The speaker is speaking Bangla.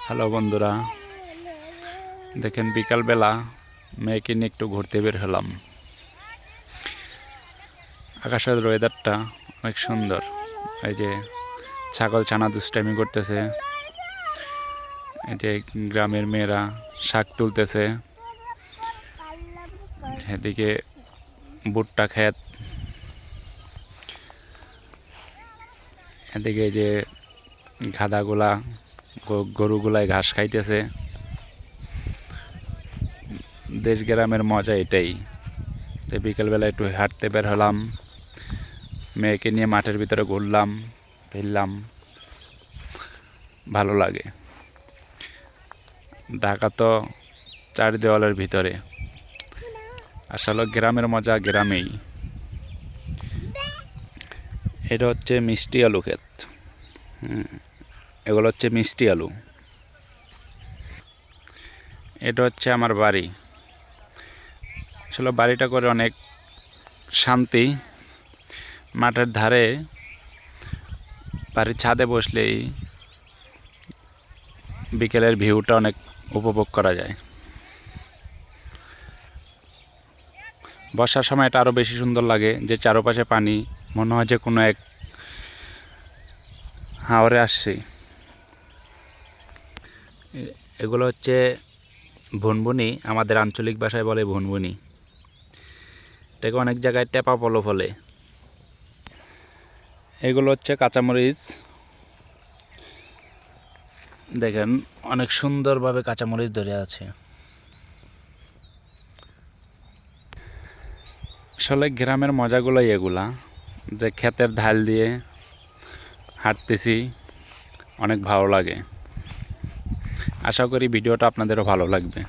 হ্যালো বন্ধুরা, দেখেন বিকালবেলা মেয়েকে নিয়ে একটু ঘুরতে বের হলাম। আকাশের ওয়েদারটা অনেক সুন্দর। এই যে ছাগল ছানা দুষ্টামি করতেছে, এই যে গ্রামের মেয়েরা শাক তুলতেছে, এদিকে ভুট্টা ক্ষেত, এদিকে যে গাধাগুলা গরুগুলাই ঘাস খাইতেছে। দেশ গ্রামের মজা এটাই। তো বিকেলবেলা একটু হাঁটতে বের হলাম, মেয়েকে নিয়ে মাঠের ভিতরে ঘুরলাম ফিরলাম, ভালো লাগে। ঢাকা তো চার দেওয়ালের ভিতরে, আসলে গ্রামের মজা গ্রামেই। এটা হচ্ছে মিষ্টি আলু ক্ষেত। এগুলো হচ্ছে মিষ্টি আলু। এটা হচ্ছে আমার বাড়ি। আসলে বাড়িটা করে অনেক শান্তি। মাঠের ধারে বাড়ির ছাদে বসলেই বিকেলের ভিউটা অনেক উপভোগ করা যায়। বর্ষার সময় এটা আরও বেশি সুন্দর লাগে, যে চারপাশে পানি, মনে হয় যে কোনো এক হাওরে আসছে। এগুলো হচ্ছে ভুনভুনি, আমাদের আঞ্চলিক ভাষায় বলে ভুনভুনি। এটাকে অনেক জায়গায় টেপা পলো বলে। এগুলো হচ্ছে কাঁচামরিচ। দেখেন অনেক সুন্দরভাবে কাঁচামরিচ ধরে আছে। আসলে গ্রামের মজাগুলোই এগুলা, যে ক্ষেতের ধাল দিয়ে হাঁটতেছি, অনেক ভালো লাগে। আশা করি ভিডিওটা আপনাদেরও ভালো লাগবে।